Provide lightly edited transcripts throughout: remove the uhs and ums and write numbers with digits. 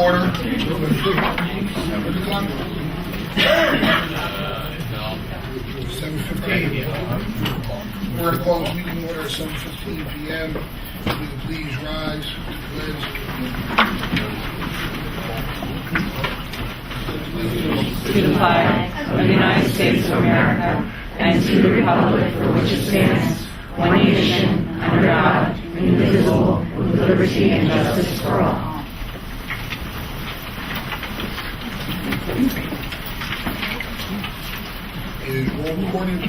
order. 7:15. We're going to call the meeting order at 7:15 p.m. Will you please rise to pledge? To the flag of the United States of America and to the republic for which it stands, one nation, under God, indivisible, with liberty and justice for all. It is roll recorded.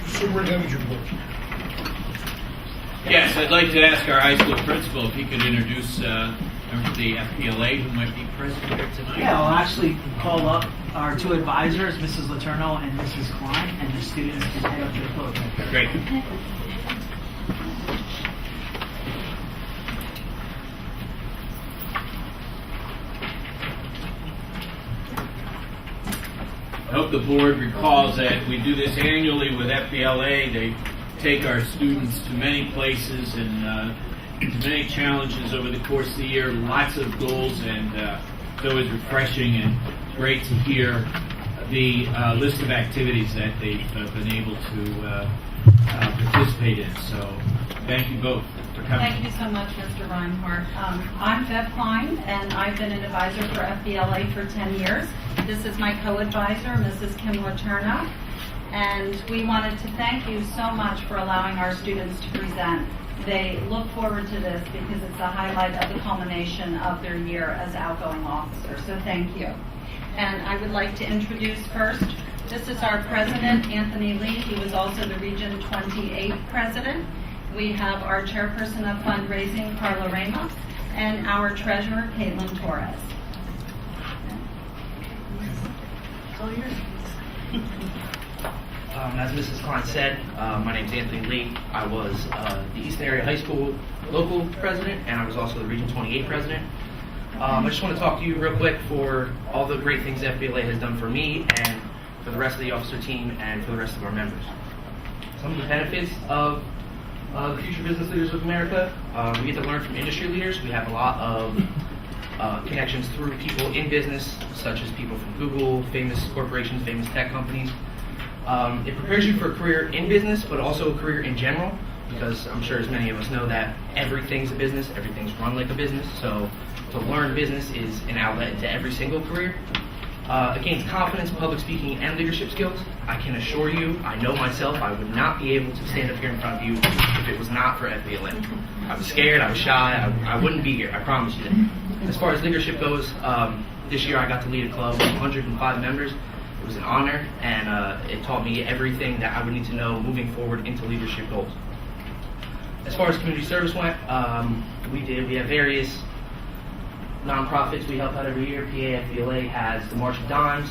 Superintendent's report. Yes, I'd like to ask our high school principal if he could introduce the FPLA who might be present here tonight. Yeah, I'll actually call up our two advisors, Mrs. Letourneau and Mrs. Klein, and the students can head up to the podium. Great. I hope the board recalls that we do this annually with FBLA. They take our students to many places and to many challenges over the course of the year, lots of goals, and it's always refreshing and great to hear the list of activities that they've been able to participate in. So thank you both for coming. Thank you so much, Mr. Reinhardt. I'm Bev Klein, and I've been an advisor for FBLA for 10 years. This is my co-advisor, Mrs. Kim Letourneau, and we wanted to thank you so much for allowing our students to present. They look forward to this because it's a highlight of the culmination of their year as outgoing officers, so thank you. And I would like to introduce first, this is our president, Anthony Lee. He was also the Region 28 president. We have our chairperson of fundraising, Carla Ramos, and our treasurer, Caitlin Torres. As Mrs. Klein said, my name is Anthony Lee. I was the Easton Area High School local president, and I was also the Region 28 president. I just want to talk to you real quick for all the great things FBLA has done for me and for the rest of the officer team and for the rest of our members. Some of the benefits of the Future Business Leaders of America, we get to learn from industry leaders. We have a lot of connections through people in business, such as people from Google, famous corporations, famous tech companies. It prepares you for a career in business, but also a career in general, because I'm sure as many of us know that everything's a business, everything's run like a business, so to learn business is an outlet into every single career. It gains confidence, public speaking, and leadership skills. I can assure you, I know myself, I would not be able to stand up here in front of you if it was not for FBLA. I was scared, I was shy, I wouldn't be here, I promise you that. As far as leadership goes, this year I got to lead a club of 105 members. It was an honor, and it taught me everything that I would need to know moving forward into leadership goals. As far as community service went, we have various nonprofits we help out every year. PA FBLA has the March of Dimes.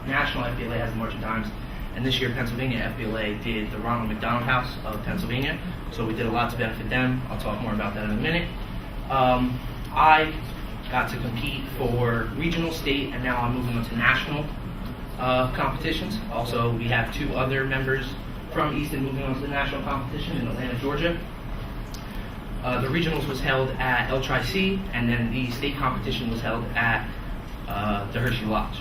National FBLA has the March of Dimes. And this year, Pennsylvania FBLA did the Ronald McDonald House of Pennsylvania. So we did a lot to benefit them. I'll talk more about that in a minute. I got to compete for regional, state, and now I'm moving on to national competitions. Also, we have two other members from Easton moving on to the national competition in Atlanta, Georgia. The regionals was held at El Tri-C, and then the state competition was held at the Hershey Lodge.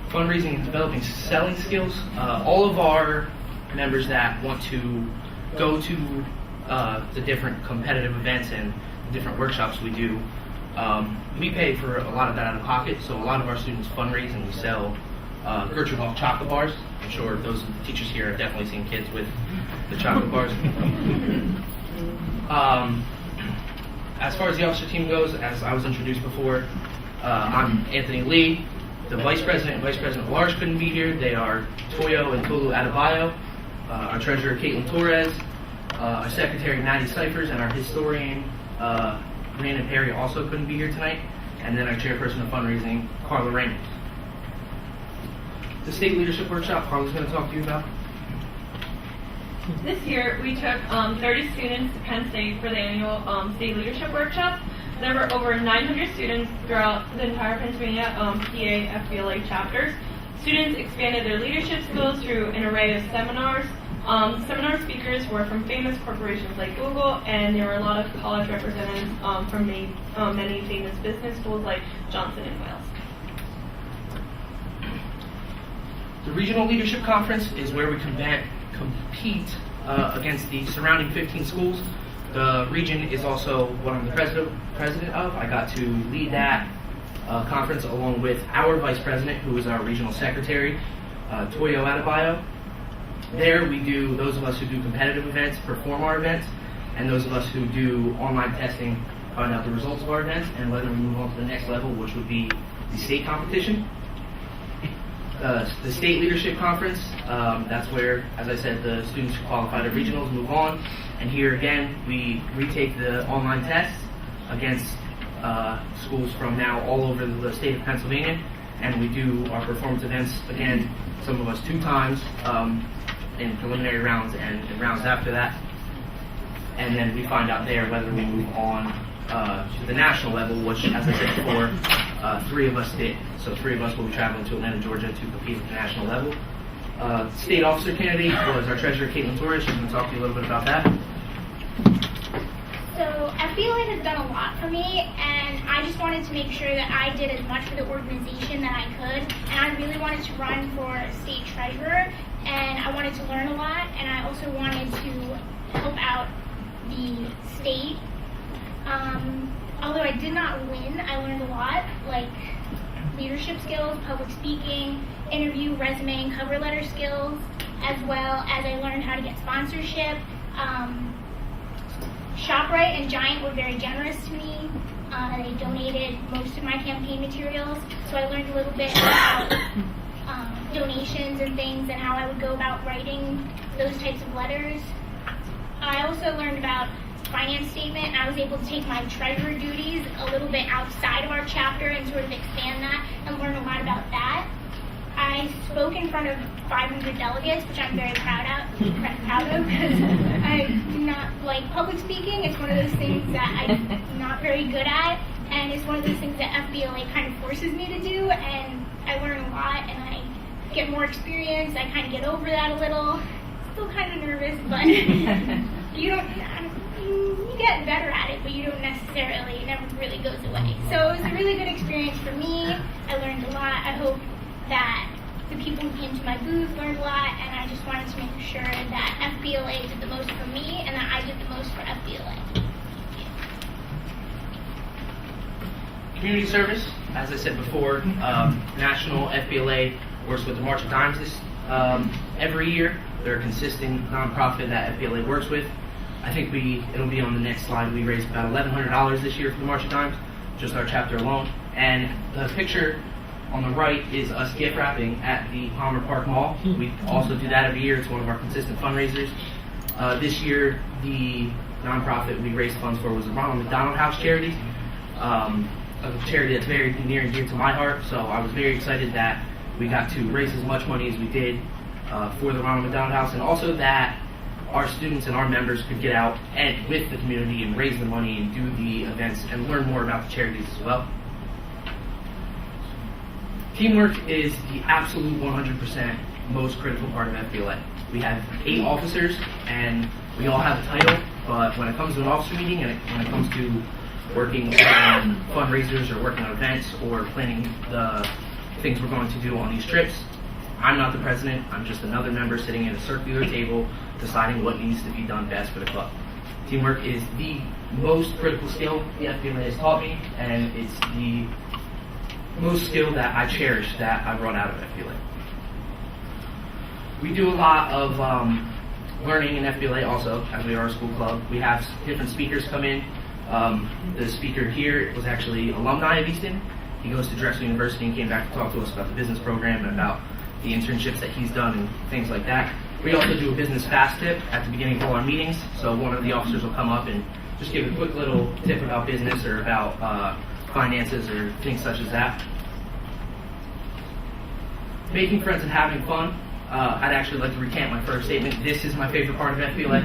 Fundraising and developing selling skills. All of our members that want to go to the different competitive events and different workshops we do, we pay for a lot of that out of pocket, so a lot of our students fundraise and we sell Gertrude Hoff chocolate bars. I'm sure those teachers here have definitely seen kids with the chocolate bars. As far as the officer team goes, as I was introduced before, I'm Anthony Lee. The vice president and vice president at large couldn't be here. They are Toyo and Tolu Adebayo, our treasurer Caitlin Torres, our secretary Maddie Cyphers, and our historian Brandon Perry also couldn't be here tonight, and then our chairperson of fundraising Carla Ramos. The state leadership workshop Carla's going to talk to you about. This year, we took 30 students to Penn State for the annual state leadership workshop. There were over 900 students throughout the entire Pennsylvania PA FBLA chapters. Students expanded their leadership skills through an array of seminars, Seminar speakers were from famous corporations like Google, and there were a lot of college representatives from many famous business schools like Johnson & Wales. The Regional Leadership Conference is where we compete against the surrounding 15 schools. The region is also what I'm the president of. I got to lead that conference along with our vice president, who is our regional secretary, Toyo Adebayo. There we do, those of us who do competitive events perform our events, and those of us who do online testing find out the results of our events and whether we move on to the next level, which would be the state competition. The State Leadership Conference, that's where, as I said, the students who qualify to regionals move on. And here again, we retake the online tests against schools from now all over the state of Pennsylvania. And we do our performance events, again, some of us 2 times in preliminary rounds and in rounds after that. And then we find out there whether we move on to the national level, which, as I said before, 3 of us did. So 3 of us will be traveling to Atlanta, Georgia to compete at the national level. State officer candidate was our treasurer, Caitlin Torres. She's going to talk to you a little bit about that. So FBLA has done a lot for me, and I just wanted to make sure that I did as much for the organization that I could. And I really wanted to run for state treasurer, and I wanted to learn a lot, and I also wanted to help out the state. Although I did not win, I learned a lot, like leadership skills, public speaking, interview, resume, and cover letter skills, as well as I learned how to get sponsorship. ShopRite and Giant were very generous to me. They donated most of my campaign materials, so I learned a little bit about donations and things and how I would go about writing those types of letters. I also learned about finance statement, and I was able to take my treasurer duties a little bit outside of our chapter and sort of expand that and learn a lot about that. I spoke in front of 500 delegates, which I'm very proud of because I do not like public speaking. It's one of those things that I'm not very good at, and it's one of those things that FBLA kind of forces me to do, and I learn a lot, and I get more experience. I kind of get over that a little. Still kind of nervous, but you get better at it, but you don't necessarily, it never really goes away. So it was a really good experience for me. I learned a lot. I hope that the people who came to my booth learned a lot, and I just wanted to make sure that FBLA did the most for me and that I did the most for FBLA. Community service, as I said before, national FBLA works with the March of Dimes every year. They're a consistent nonprofit that FBLA works with. I think it'll be on the next slide. We raised about $1,100 this year for the March of Dimes, just our chapter alone. And the picture on the right is us gift wrapping at the Palmer Park Mall. We also do that every year. It's one of our consistent fundraisers. This year, the nonprofit we raised funds for was the Ronald McDonald House charity, a charity that's very near and dear to my heart. So I was very excited that we got to raise as much money as we did for the Ronald McDonald House, and also that our students and our members could get out and with the community and raise the money and do the events and learn more about the charities as well. Teamwork is the absolute 100% most critical part of FBLA. We have 8 officers and we all have a title, but when it comes to an officer meeting and when it comes to working on fundraisers or working on events or planning the things we're going to do on these trips, I'm not the president. I'm just another member sitting at a circular table deciding what needs to be done best for the club. Teamwork is the most critical skill the FBLA has taught me, and it's the most skill that I cherish that I brought out of FBLA. We do a lot of learning in FBLA also, as we are a school club. We have different speakers come in. The speaker here was actually alumni of Easton. He goes to Drexel University and came back to talk to us about the business program and about the internships that he's done and things like that. We also do a business fast tip at the beginning of all our meetings. So one of the officers will come up and just give a quick little tip about business or about finances or things such as that. Making friends and having fun. I'd actually like to recant my first statement. This is my favorite part of FBLA.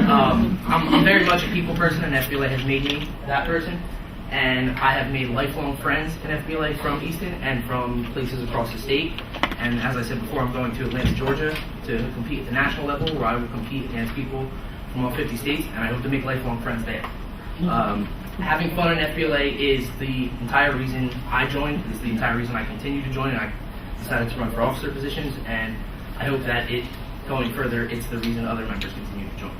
I'm very much a people person, and FBLA has made me that person. And I have made lifelong friends in FBLA from Easton and from places across the state. And as I said before, I'm going to Atlanta, Georgia to compete at the national level, where I will compete against people from all 50 states, and I hope to make lifelong friends there. Having fun in FBLA is the entire reason I joined. It's the entire reason I continue to join, and I decided to run for officer positions, and I hope that going further, it's the reason other members continue to join.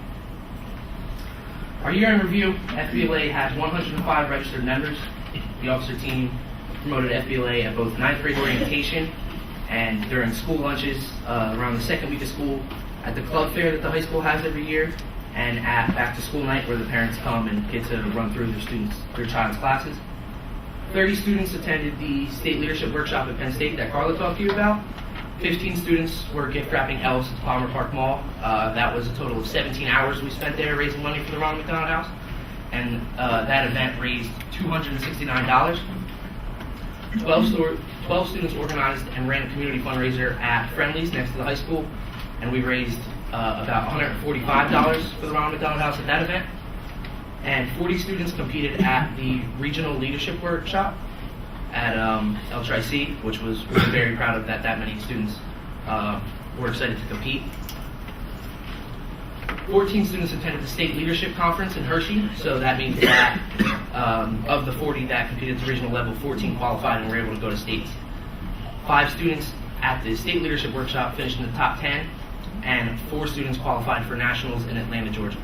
Our year in review, FBLA had 105 registered members. The officer team promoted FBLA at both 9th grade orientation and during school lunches around the second week of school, at the club fair that the high school has every year, and at back to school night where the parents come and get to run through their child's classes. 30 students attended the state leadership workshop at Penn State that Carla talked to you about. 15 students were gift wrapping elves at the Palmer Park Mall. That was a total of 17 hours we spent there raising money for the Ronald McDonald House. And that event raised $269. 12 students organized and ran a community fundraiser at Friendly's next to the high school. And we raised about $145 for the Ronald McDonald House at that event. And 40 students competed at the regional leadership workshop at El Tri-C, which we're very proud of that many students were excited to compete. 14 students attended the state leadership conference in Hershey, so that means that of the 40 that competed at the regional level, 14 qualified and were able to go to states. 5 students at the state leadership workshop finished in the top 10, and 4 students qualified for nationals in Atlanta, Georgia.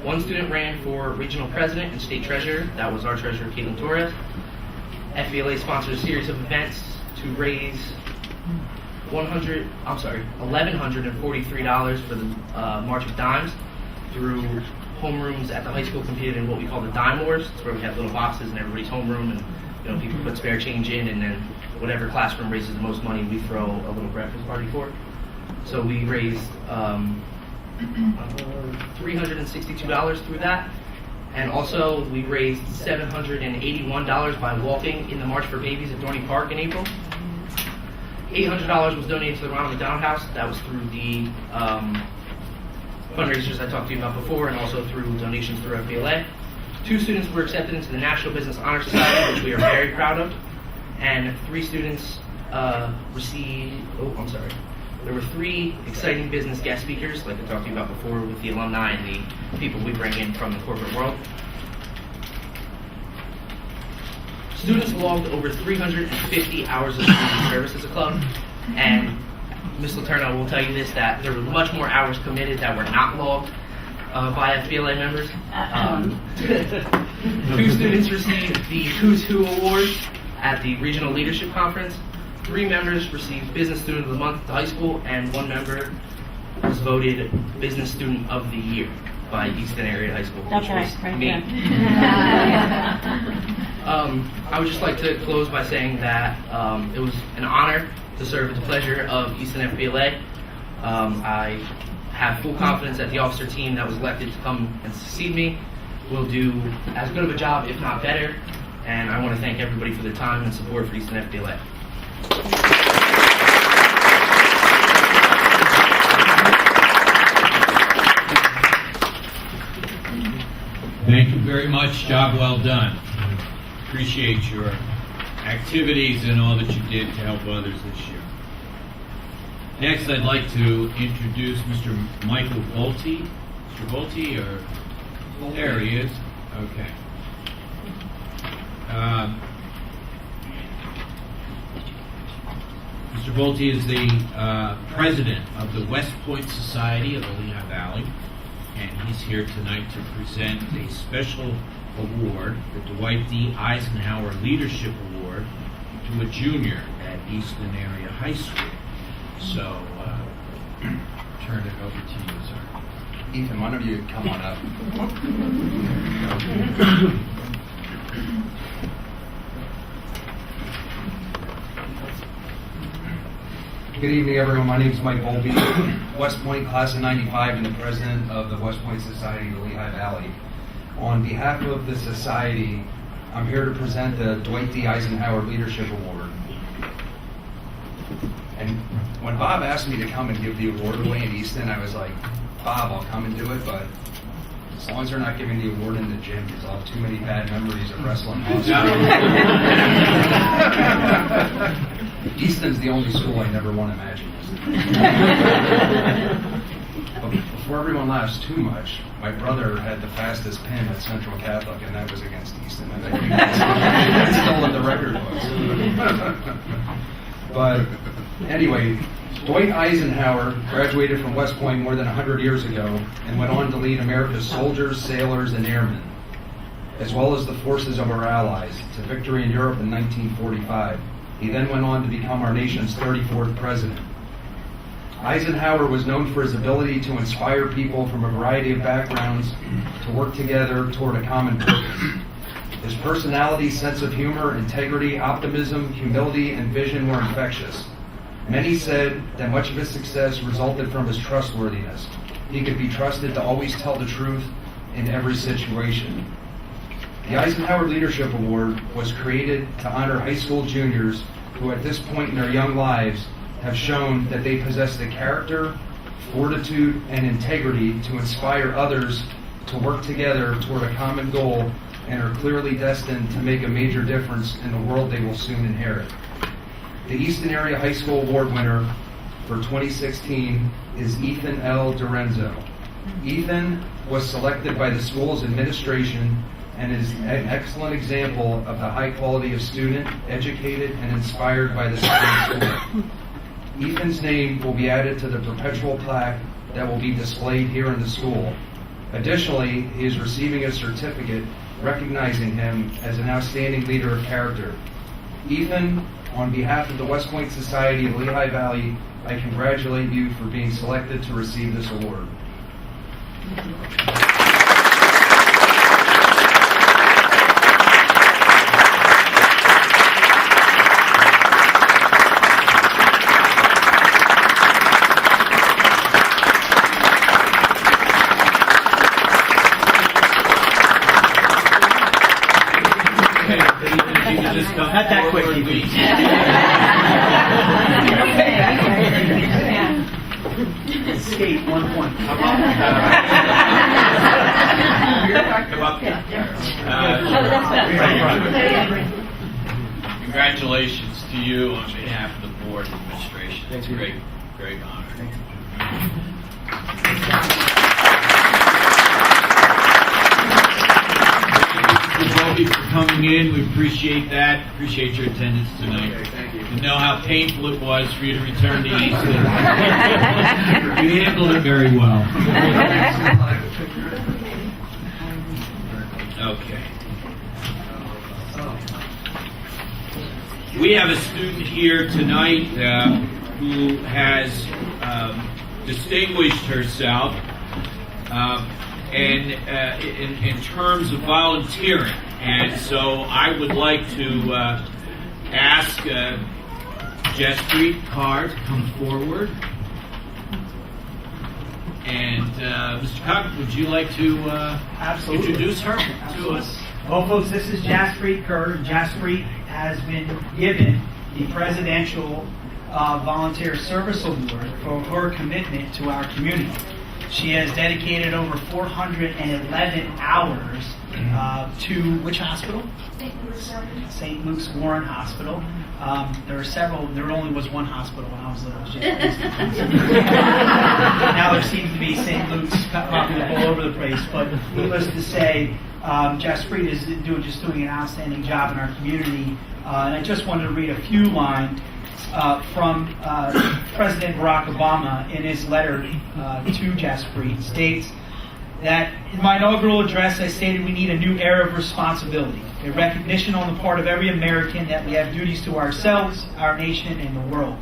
1 student ran for regional president and state treasurer. That was our treasurer, Caitlin Torres. FBLA sponsored a series of events to raise $1,143 for the March of Dimes through homerooms at the high school. Competed in what we call the Dime Wars. It's where we have little boxes in everybody's homeroom, and people put spare change in, and then whatever classroom raises the most money, we throw a little breakfast party for. So we raised $362 through that. And also, we raised $781 by walking in the March for Babies at Dorney Park in April. $800 was donated to the Ronald McDonald House. That was through the fundraisers I talked to you about before, and also through donations through FBLA. 2 students were accepted into the National Business Honor Society, which we are very proud of. And 3 students There were 3 exciting business guest speakers, like I talked to you about before, with the alumni and the people we bring in from the corporate world. Students logged over 350 hours of student service as a club, and Ms. Letourneau will tell you this, that there were much more hours committed that were not logged by FBLA members. 2 students received the Who's Who Award at the Regional Leadership Conference. 3 members received Business Student of the Month at the high school, and 1 member was voted Business Student of the Year by Easton Area High School, which was me. I would just like to close by saying that it was an honor to serve with the pleasure of Easton FBLA. I have full confidence that the officer team that was elected to come and succeed me will do as good of a job, if not better, and I want to thank everybody for their time and support for Easton FBLA. Thank you very much. Job well done. Appreciate your activities and all that you did to help others this year. Next, I'd like to introduce Mr. Michael Bolte. Mr. Bolte, or there he is. Okay. Mr. Bolte is the president of the West Point Society of the Lehigh Valley, and he's here tonight to present a special award, the Dwight D. Eisenhower Leadership Award, to a junior at Easton Area High School. So, turn it over to you, sir. Ethan, why don't you come on up? Good evening, everyone. My name is Mike Bolby, West Point class of '95, and the president of the West Point Society of the Lehigh Valley. On behalf of the society, I'm here to present the Dwight D. Eisenhower Leadership Award. And when Bob asked me to come and give the award away in Easton, I was like, Bob, I'll come and do it, but as long as they're not giving the award in the gym, because I'll have too many bad memories of wrestling. Easton's the only school I never want to imagine. But before everyone laughs too much, my brother had the fastest pen at Central Catholic, and that was against Easton. I think it's still in the record books. But anyway, Dwight Eisenhower graduated from West Point more than 100 years ago and went on to lead America's soldiers, sailors, and airmen, as well as the forces of our allies, to victory in Europe in 1945. He then went on to become our nation's 34th president. Eisenhower was known for his ability to inspire people from a variety of backgrounds to work together toward a common purpose. His personality, sense of humor, integrity, optimism, humility, and vision were infectious. Many said that much of his success resulted from his trustworthiness. He could be trusted to always tell the truth in every situation. The Eisenhower Leadership Award was created to honor high school juniors who at this point in their young lives have shown that they possess the character, fortitude, and integrity to inspire others to work together toward a common goal and are clearly destined to make a major difference in the world they will soon inherit. The Easton Area High School Award winner for 2016 is Ethan L. Dorenzo. Ethan was selected by the school's administration and is an excellent example of the high quality of student, educated, and inspired by the school. Ethan's name will be added to the perpetual plaque that will be displayed here in the school. Additionally, he is receiving a certificate recognizing him as an outstanding leader of character. Ethan, on behalf of the West Point Society of Lehigh Valley, I congratulate you for being selected to receive this award. Not that quick, please. Skate 1 point. Congratulations to you on behalf of the board and administration. It's a great honor. Thank you for coming in. We appreciate that. Appreciate your attendance tonight. Okay, thank you. To know how painful it was for you to return to Easton. You handled it very well. Okay. We have a student here tonight who has distinguished herself in terms of volunteering. And so I would like to ask Jaspreet Kaur to come forward. And Mr. Cock, would you like to Absolutely. introduce her to us? Well, folks, this is Jaspreet Kaur. Jaspreet has been given the Presidential Volunteer Service Award for her commitment to our community. She has dedicated over 411 hours to which hospital? St. Luke's Warren Hospital. There are several. There only was one hospital when I was little. It was just now there seems to be St. Luke's popping up all over the place. But needless to say, Jaspreet is doing an outstanding job in our community. And I just wanted to read a few lines from President Barack Obama in his letter to Jaspreet. States that in my inaugural address I stated we need a new era of responsibility, a recognition on the part of every American that we have duties to ourselves, our nation, and the world.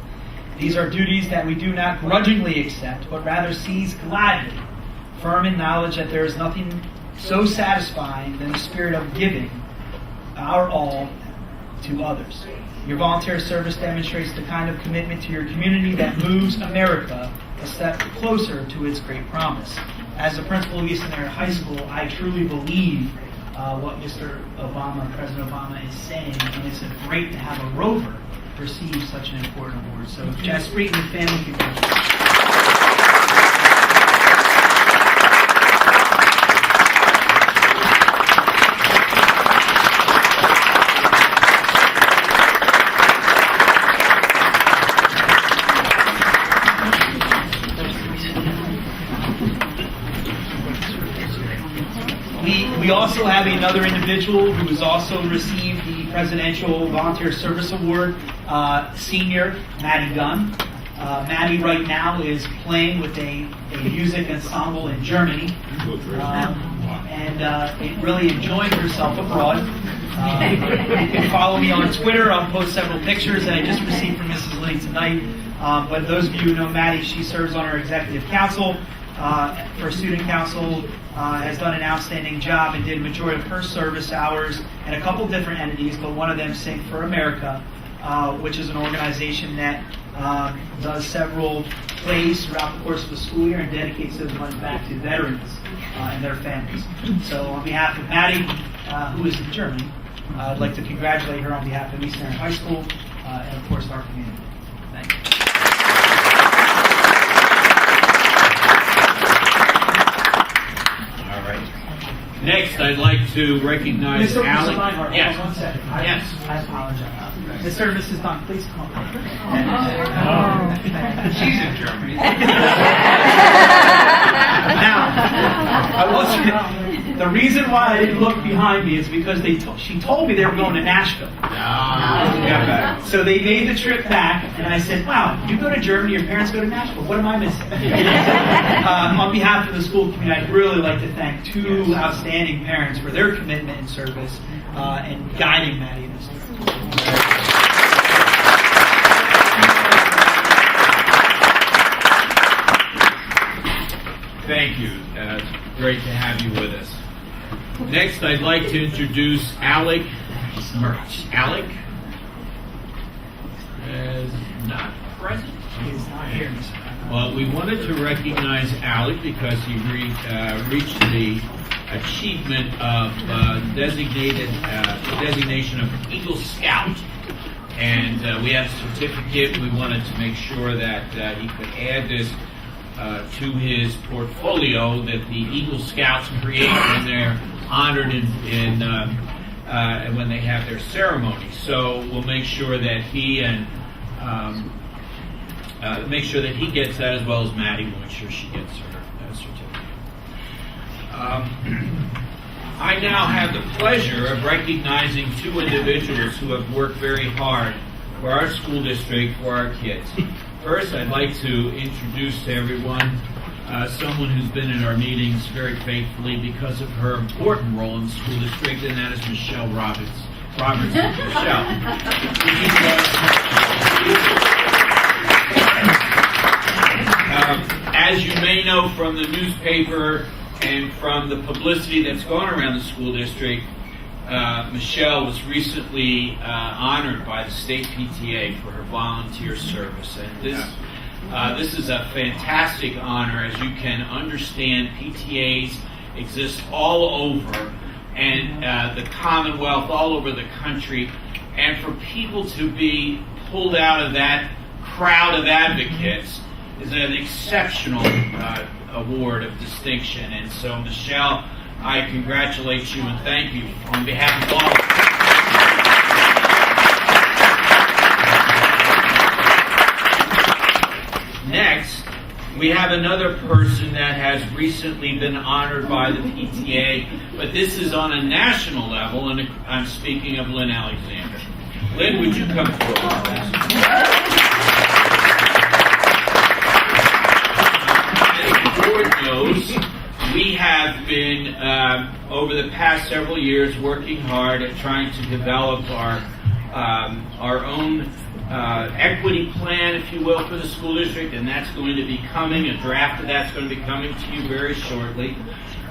These are duties that we do not grudgingly accept, but rather seize gladly, firm in knowledge that there is nothing so satisfying than the spirit of giving our all to others. Your volunteer service demonstrates the kind of commitment to your community that moves America a step closer to its great promise. As the principal of Easton Area High School, I truly believe what Mr. Obama, President Obama, is saying, and it's great to have a rover receive such an important award. So, Jaspreet and the family, congratulations. also have another individual who has also received the Presidential Volunteer Service Award, Senior Maddie Gunn. Maddie right now is playing with a music ensemble in Germany, and really enjoying herself abroad. You can follow me on Twitter. I'll post several pictures that I just received from Mrs. Lee tonight. But those of you who know Maddie, she serves on our executive council for student council, has done an outstanding job and did a majority of her service hours in a couple different entities, but one of them, Sing for America, which is an organization that does several plays throughout the course of the school year and dedicates those funds back to veterans and their families. So on behalf of Maddie, who is in Germany, I'd like to congratulate her on behalf of East Area High School and of course our community. Thank you. All right. Next, I'd like to recognize Mr. Alec. Reinhardt, Yes. hold on 1 second. Yes. I apologize. Mr. and Mrs. Dunn, please come up. She's in Germany. Now, I wasn't. The reason why I didn't look behind me is because she told me they were going to Nashville. So they made the trip back, and I said, "Wow, you go to Germany, your parents go to Nashville. What am I missing?" On behalf of the school community, I'd really like to thank two outstanding parents for their commitment and service and guiding Maddie in this direction. Thank you. Great to have you with us. Next, I'd like to introduce Alec Merch. Alec is not present. He's not here. Well, we wanted to recognize Alec because he reached the achievement of designation of Eagle Scout. And we have a certificate. We wanted to make sure that he could add this to his portfolio that the Eagle Scouts create when they're honored when they have their ceremony. So we'll make sure that he gets that, as well as Maddie will make sure she gets her certificate. I now have the pleasure of recognizing two individuals who have worked very hard for our school district, for our kids. First, I'd like to introduce to everyone someone who's been in our meetings very faithfully because of her important role in the school district, and that is Michelle Robertson. Michelle. As you may know from the newspaper and from the publicity that's gone around the school district, Michelle was recently honored by the state PTA for her volunteer service, and this is a fantastic honor. As you can understand, PTAs exist all over and the Commonwealth, all over the country, and for people to be pulled out of that crowd of advocates is an exceptional award of distinction. And so, Michelle, I congratulate you and thank you on behalf of all. Next, we have another person that has recently been honored by the PTA, but this is on a national level, and I'm speaking of Lynn Alexander. Lynn, would you come forward, please? As the board knows, we have been, over the past several years, working hard at trying to develop our own equity plan, if you will, for the school district, and that's going to be coming. A draft of that's going to be coming to you very shortly.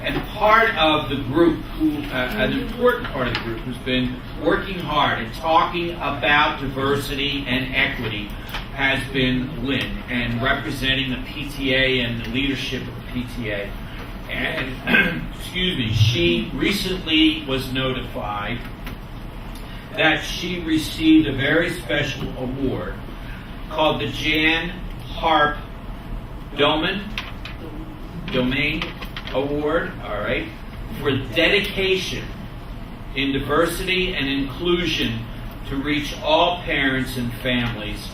And part of the group, an important part of the group, who's been working hard and talking about diversity and equity has been Lynn, and representing the PTA and the leadership of the PTA. And, excuse me, she recently was notified that she received a very special award called the Jan Harp Domain Award, all right, for dedication in diversity and inclusion to reach all parents and families.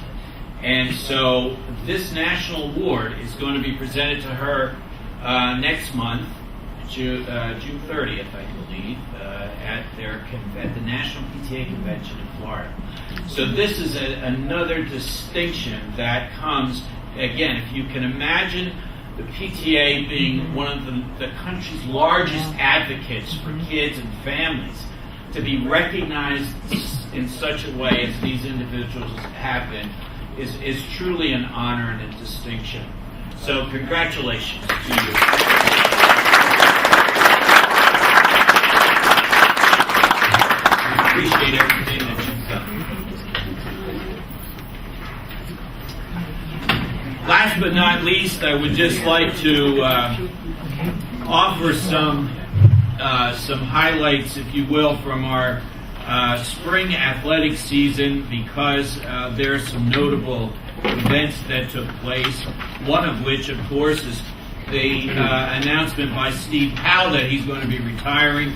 And so this national award is going to be presented to her next month. June 30th, I believe, at the National PTA Convention in Florida. So this is another distinction that comes, again, if you can imagine the PTA being one of the country's largest advocates for kids and families, to be recognized in such a way as these individuals have been is truly an honor and a distinction. So congratulations to you. Appreciate everything that you've done. Last but not least, I would just like to offer some highlights, if you will, from our spring athletic season, because there are some notable events that took place. One of which, of course, is the announcement by Steve Powell that he's going to be retiring.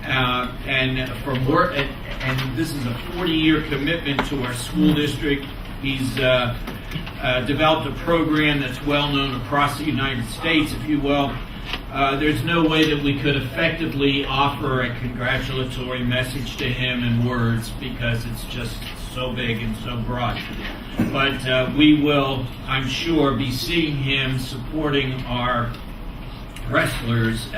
And from work, and this is a 40-year commitment to our school district. He's developed a program that's well known across the United States, if you will. There's no way that we could effectively offer a congratulatory message to him in words, because it's just so big and so broad. But we will, I'm sure, be seeing him supporting our wrestlers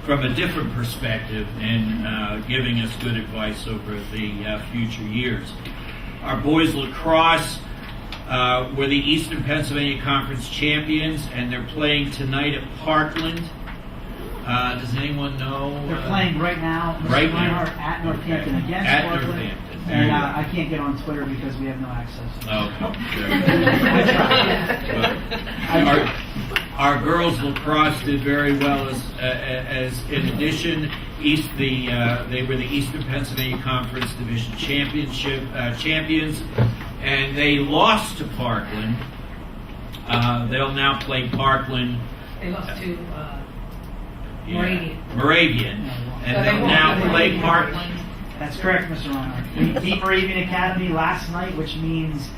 from a different perspective and giving us good advice over the future years. Our boys lacrosse were the Eastern Pennsylvania Conference champions, and they're playing tonight at Parkland. Does anyone know? They're playing right now. Right now. Reinhardt at Northampton against At Parkland. Northampton. And I can't get on Twitter because we have no access. Okay. Our girls lacrosse did very well as in addition, they were the Eastern Pennsylvania Conference Division champions, and they lost to Parkland. They'll now play Parkland. They lost to Moravian, and they'll now play Parkland. That's correct, Mr. Reinhardt. We beat Moravian Academy last night, which means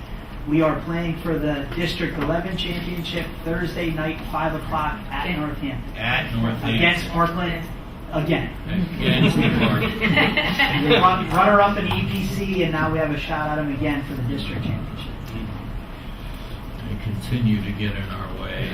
we are playing for the District 11 Championship Thursday night, 5 o'clock at Northampton. At Northampton. Against Parkland again. Against Parkland. They runner-up in EPC, and now we have a shot at them again for the District Championship. They continue to get in our way.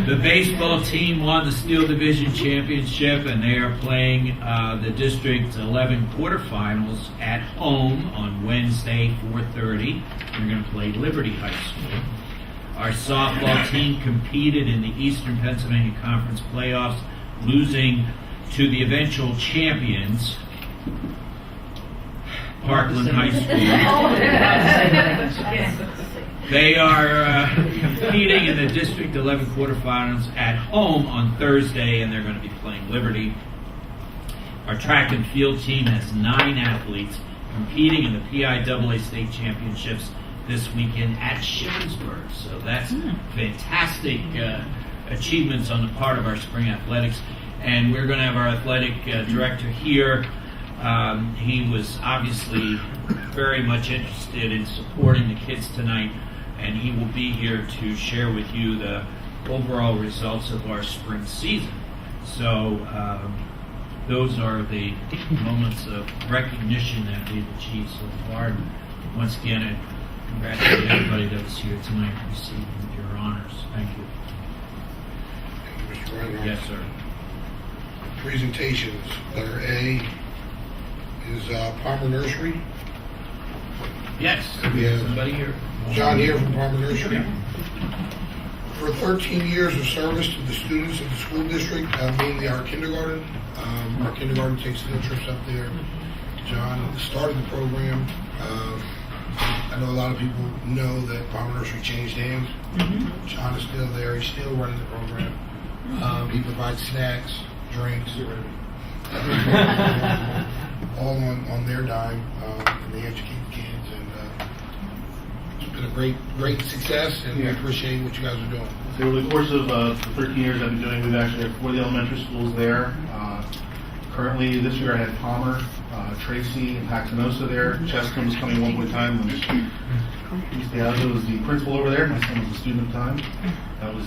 The baseball team won the Steel Division Championship, and they are playing the District 11 quarterfinals at home on Wednesday, 4:30. They're going to play Liberty High School. Our softball team competed in the Eastern Pennsylvania Conference playoffs, losing to the eventual champions, Parkland High School. They are competing in the District 11 quarterfinals at home on Thursday, and they're going to be playing Liberty. Our track and field team has 9 athletes competing in the PIAA State Championships this weekend at Shippensburg. So that's fantastic achievements on the part of our spring athletics. And we're going to have our athletic director here. He was obviously very much interested in supporting the kids tonight, and he will be here to share with you the overall results of our spring season. So those are the moments of recognition that we've achieved so far. Once again, I congratulate everybody that was here tonight receiving your honors. Thank you. Thank you, Mr. Reinhardt. Yes, sir. Presentations. Letter A is Palmer Nursery. Yes. We have Somebody here. John here from Palmer Nursery. For 13 years of service to the students of the school district, mainly our kindergarten. Our kindergarten takes field trips up there. John started the program. I know a lot of people know that Palmer Nursery changed hands. John is still there. He's still running the program. He provides snacks, drinks, all on their dime, and they educate the kids. And it's been a great success, and we appreciate what you guys are doing. So over the course of the 13 years I've been doing, we've actually had 4 of the elementary schools there. Currently, this year I had Palmer, Tracy, and Paxanosa there. Chestnut was coming at one point in time. East Diazzo was the principal over there. My son was a student at the time. That was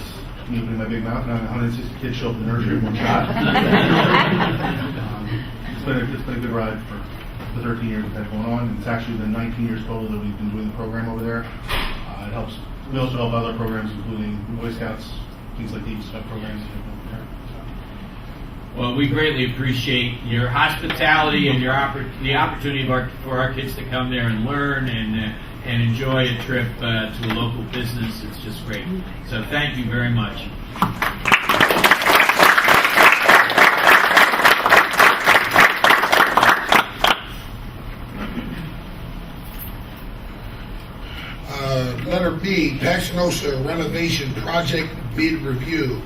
me opening my big mouth and having 160 kids show up in the nursery in one shot. It's been a good ride for the 13 years we've had going on, and it's actually been 19 years total that we've been doing the program over there. It helps. We also help other programs, including Boy Scouts, things like the Eagle Scout programs. Well, we greatly appreciate your hospitality and the opportunity for our kids to come there and learn and enjoy a trip to a local business. It's just great. So thank you very much. Letter B, Paxinosa renovation project bid review.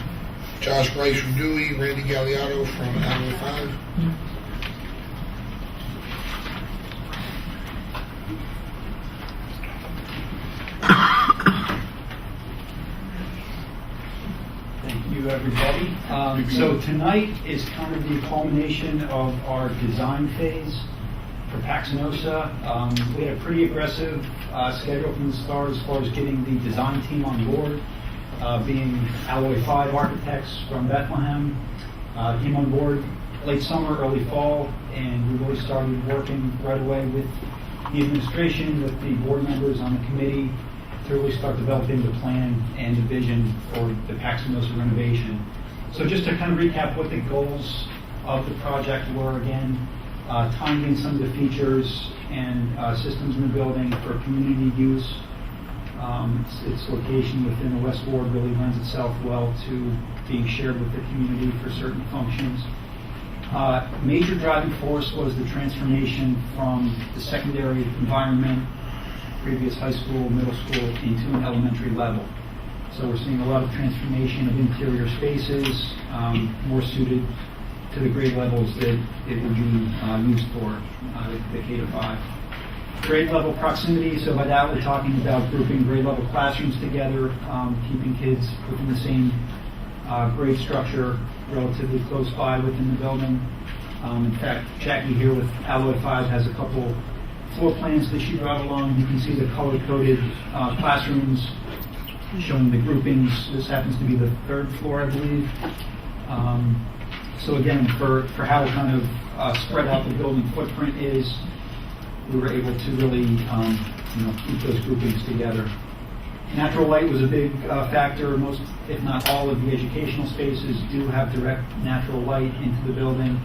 Josh Rice from Dewey, Randy Galliotto from Alloy 5. Thank you, everybody. So tonight is kind of the culmination of our design phase for Paxinosa. We had a pretty aggressive schedule from the start as far as getting the design team on board, being Alloy 5 architects from Bethlehem. Came on board late summer, early fall, and we really started working right away with the administration, with the board members on the committee, to really start developing the plan and the vision for the Paxinosa renovation. So just to kind of recap what the goals of the project were again, tying in some of the features and systems in the building for community use. Its location within the West Ward really lends itself well to being shared with the community for certain functions. Major driving force was the transformation from the secondary environment, previous high school, middle school, into an elementary level. So we're seeing a lot of transformation of interior spaces, more suited to the grade levels that it would be used for, the K to 5. Grade level proximity, so by that we're talking about grouping grade level classrooms together, keeping kids within the same grade structure relatively close by within the building. In fact, Jackie here with Alloy 5 has a couple floor plans that she brought along. You can see the color-coded classrooms showing the groupings. This happens to be the 3rd floor, I believe. So again, for how kind of spread out the building footprint is, we were able to really keep those groupings together. Natural light was a big factor. Most, if not all, of the educational spaces do have direct natural light into the building.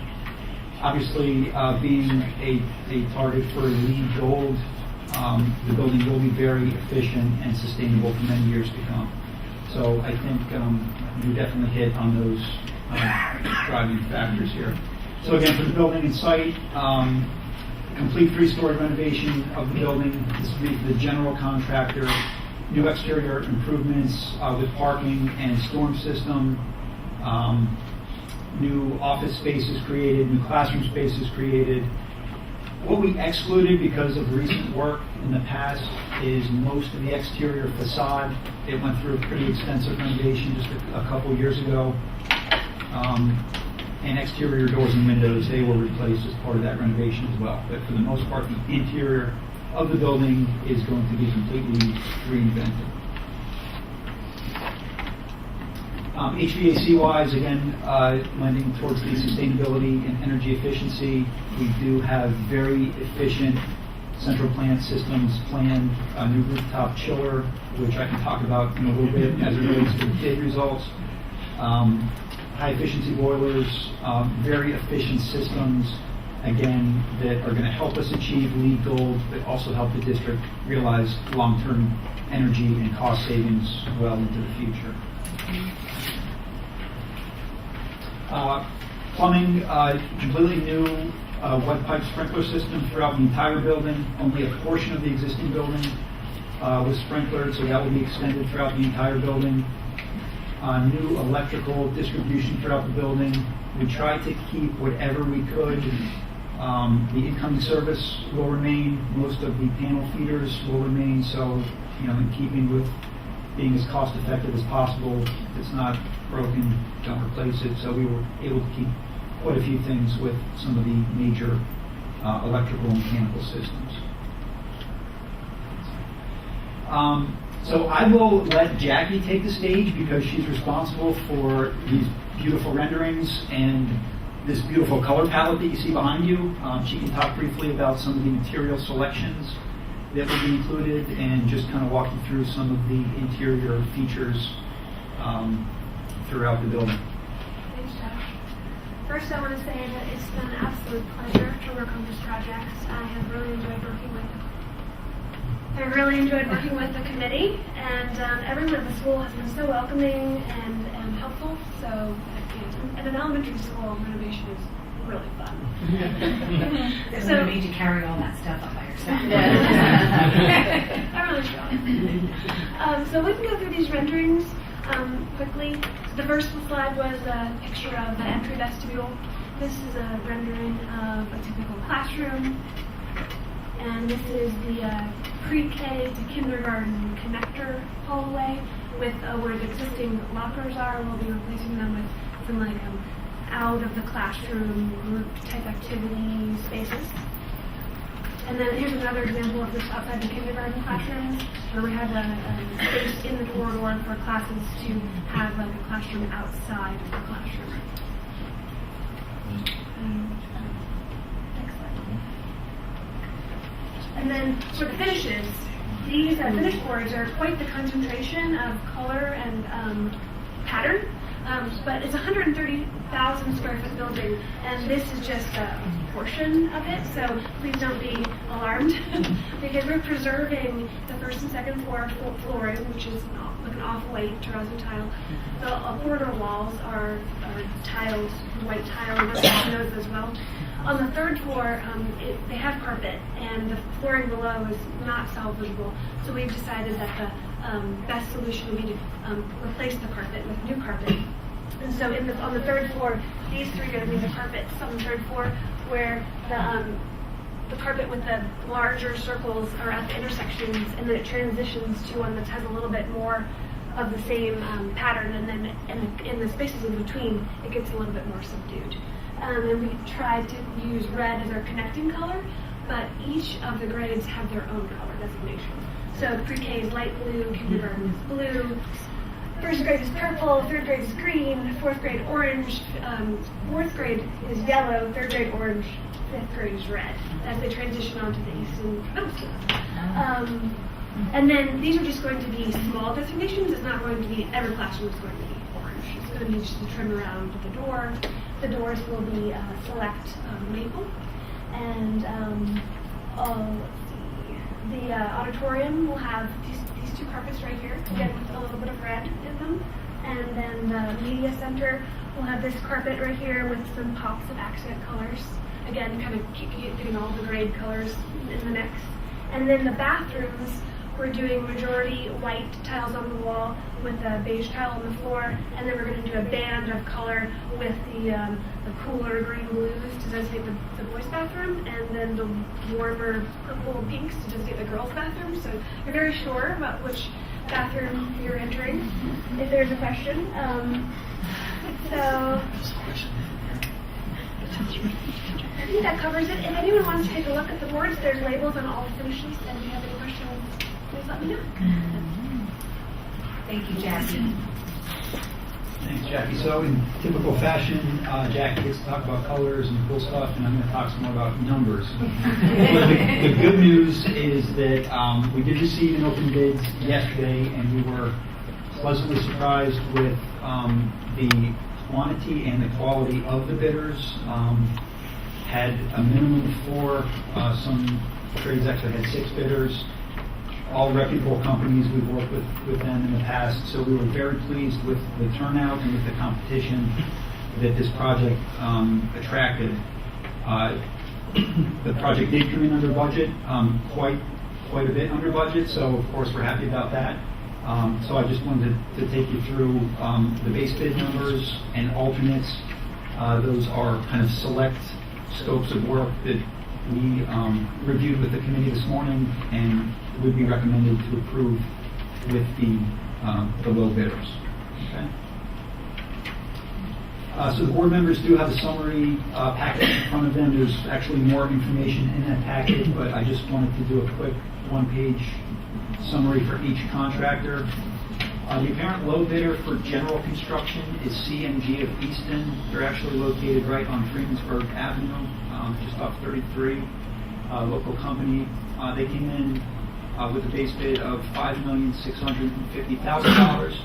Obviously, being a target for LEED Gold, the building will be very efficient and sustainable for many years to come. So I think you definitely hit on those driving factors here. So again, for the building and site, complete 3-story renovation of the building. This will be for the general contractor. New exterior improvements with parking and storm system. New office spaces created, new classroom spaces created. What we excluded because of recent work in the past is most of the exterior facade. It went through a pretty extensive renovation just a couple years ago. And exterior doors and windows, they were replaced as part of that renovation as well. But for the most part, the interior of the building is going to be completely reinvented. HVAC-wise, again, lending towards the sustainability and energy efficiency. We do have very efficient central plant systems planned, a new rooftop chiller, which I can talk about in a little bit as it relates to the bid results. High efficiency boilers, very efficient systems, again, that are going to help us achieve LEED Gold, but also help the district realize long-term energy and cost savings well into the future. Plumbing, completely new wet pipe sprinkler system throughout the entire building. Only a portion of the existing building was sprinklered, so that will be extended throughout the entire building. New electrical distribution throughout the building. We tried to keep whatever we could. The incoming service will remain. Most of the panel feeders will remain. So, in keeping with being as cost effective as possible, if it's not broken, don't replace it. So we were able to keep quite a few things with some of the major electrical and mechanical systems. So I will let Jackie take the stage because she's responsible for these beautiful renderings and this beautiful color palette that you see behind you. She can talk briefly about some of the material selections that will be included and just kind of walk you through some of the interior features throughout the building. Thanks, Josh. First, I want to say that it's been an absolute pleasure to work on this project. I have really enjoyed working with the committee, and everyone at the school has been so welcoming and helpful. So, at an elementary school, renovation is really fun. So made you carry all that stuff up by yourself. I really try. So we can go through these renderings quickly. So the first slide was a picture of the entry vestibule. This is a rendering of a typical classroom. And this is the pre-K to kindergarten connector hallway with where the existing lockers are. We'll be replacing them with some like out of the classroom group type activity spaces. And then here's another example of this outside the kindergarten classrooms where we have a space in the corridor for classes to have like a classroom outside of the classroom. Next slide. And then for the finishes, these finish boards are quite the concentration of color and pattern. But it's a 130,000 square foot building, and this is just a portion of it, so please don't be alarmed because we're preserving the first and second floor flooring, which is like an off-white terrazzo tile. The corridor walls are tiles, white tile, and those as well. On the third floor, they have carpet, and the flooring below is not salvageable, so we've decided that the best solution would be to replace the carpet with new carpet. And so on the third floor, these three are going to be the carpets on the third floor, where the carpet with the larger circles are at the intersections, and then it transitions to one that has a little bit more of the same pattern, and then in the spaces in between, it gets a little bit more subdued. And we tried to use red as our connecting color, but each of the grades have their own color designation. So pre-K is light blue, kindergarten is blue, first grade is purple, third grade is green, fourth grade orange, fourth grade is yellow, third grade orange, fifth grade is red, as they transition onto the Eastern Peninsula. And then these are just going to be small designations. It's not going to be, every classroom is going to be orange. It's going to be just the trim around the door. The doors will be select maple. And let's see, the auditorium will have these two carpets right here, again with a little bit of red in them. And then the media center will have this carpet right here with some pops of accent colors. Again, kind of getting all the grade colors in the mix. And then the bathrooms, we're doing majority white tiles on the wall with a beige tile on the floor, and then we're going to do a band of color with the cooler green blues to designate the boys' bathroom, and then the warmer purple pinks to designate the girls' bathroom. So you're very sure about which bathroom you're entering, if there's a question. So I think that covers it. If anyone wants to take a look at the boards, there's labels on all the finishes, and if you have any questions, please let me know. Thank you, Jackie. Thanks, Jackie. So in typical fashion, Jackie gets to talk about colors and cool stuff, and I'm going to talk some more about numbers. But the good news is that we did receive an open bids yesterday, and we were pleasantly surprised with the quantity and the quality of the bidders. Had a minimum of 4. Some trades actually had 6 bidders. All reputable companies. We've worked with them in the past, so we were very pleased with the turnout and with the competition that this project attracted. The project did come in under budget, quite a bit under budget, so of course we're happy about that. So I just wanted to take you through the base bid numbers and alternates. Those are kind of select scopes of work that we reviewed with the committee this morning and would be recommended to approve with the low bidders. Okay. So the board members do have a summary packet in front of them. There's actually more information in that packet, but I just wanted to do a quick one-page summary for each contractor. The apparent low bidder for general construction is CMG of Easton. They're actually located right on Freemansburg Avenue, just off 33, local company. They came in with a base bid of $5,650,000,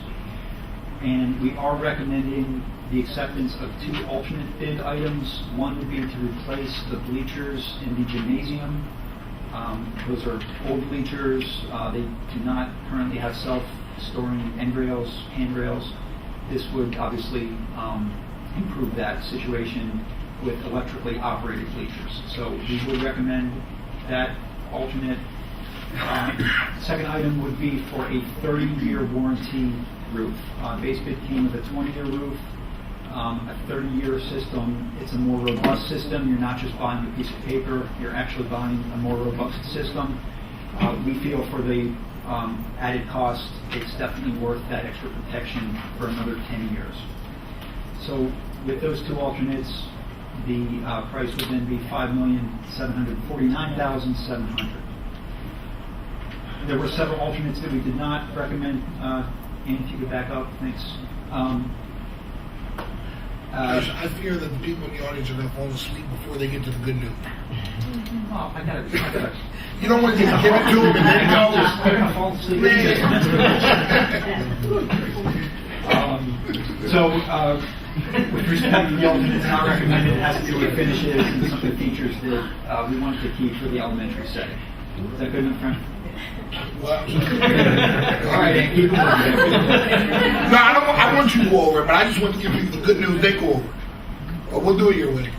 and we are recommending the acceptance of 2 alternate bid items. One would be to replace the bleachers in the gymnasium. Those are old bleachers. They do not currently have self-storing handrails. This would obviously improve that situation with electrically operated bleachers. So we would recommend that alternate. Second item would be for a 30-year warranty roof. Base bid came with a 20-year roof. A 30-year system, it's a more robust system. You're not just buying a piece of paper, you're actually buying a more robust system. We feel for the added cost, it's definitely worth that extra protection for another 10 years. So with those 2 alternates, the price would then be $5,749,700. There were several alternates that we did not recommend. Ann, if you could back up, thanks. I fear that the people in the audience are going to fall asleep before they get to the good news. Oh, I got it. You don't want to just give it to them and then go. They're going to fall asleep. With respect to the alternates not recommended, it has to do with finishes and some of the features that we wanted to keep for the elementary setting. Is that good enough, Frank? Well, all right, Ann, keep going. No, I want you to go over it, but I just want to give people the good news. They go over it. But we'll do it your way.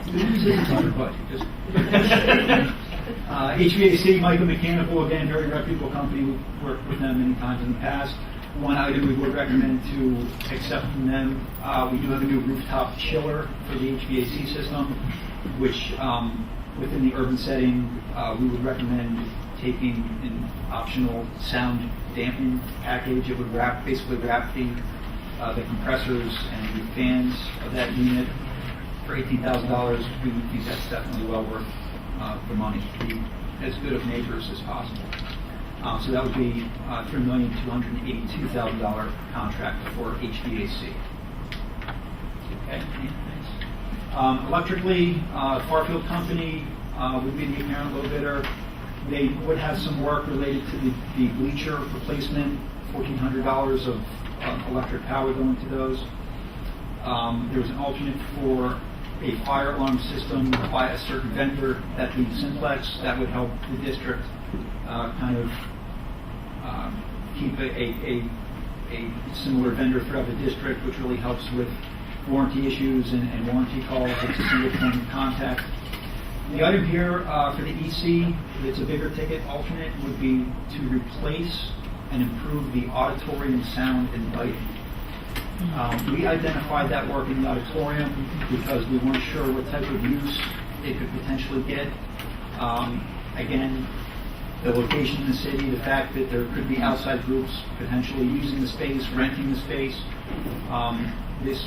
HVAC, Michael Mechanical, again, very reputable company. We've worked with them many times in the past. One item we would recommend to accept from them, we do have a new rooftop chiller for the HVAC system, which within the urban setting, we would recommend taking an optional sound dampening package. It would basically wrap the compressors and the fans of that unit for $18,000. We think that's definitely well worth the money to be as good of neighbors as possible. So that would be $3,282,000 contract for HVAC. Okay, thanks. Electrically, Farfield Company would be the apparent low bidder. They would have some work related to the bleacher replacement, $1,400 of electric power going to those. There was an alternate for a fire alarm system by a certain vendor, that being Simplex. That would help the district keep a similar vendor throughout the district, which really helps with warranty issues and warranty calls. It's a single point of contact. The item here for the EC, it's a bigger ticket alternate, would be to replace and improve the auditorium sound and lighting. We identified that work in the auditorium because we weren't sure what type of use it could potentially get. Again, the location in the city, the fact that there could be outside groups potentially using the space, renting the space. This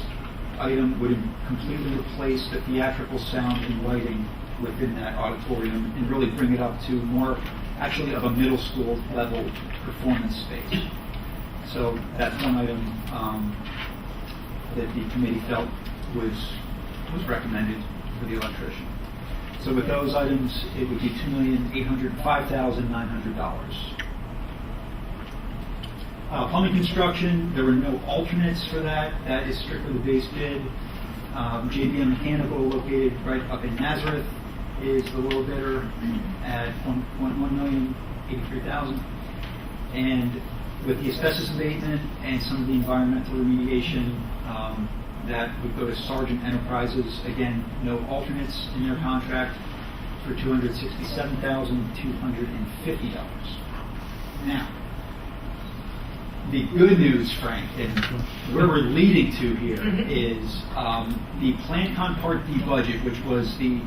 item would completely replace the theatrical sound and lighting within that auditorium and really bring it up to more actually of a middle school level performance space. So that's one item that the committee felt was recommended for the electrician. So with those items, it would be $2,805,900. Plumbing construction, there were no alternates for that. That is strictly the base bid. JBM Mechanical, located right up in Nazareth, is the low bidder at $1,083,000. And with the asbestos abatement and some of the environmental remediation, that would go to Sargent Enterprises. Again, no alternates in their contract for $267,250. Now, the good news, Frank, and where we're leading to here is the PlanCon Part D budget, which was the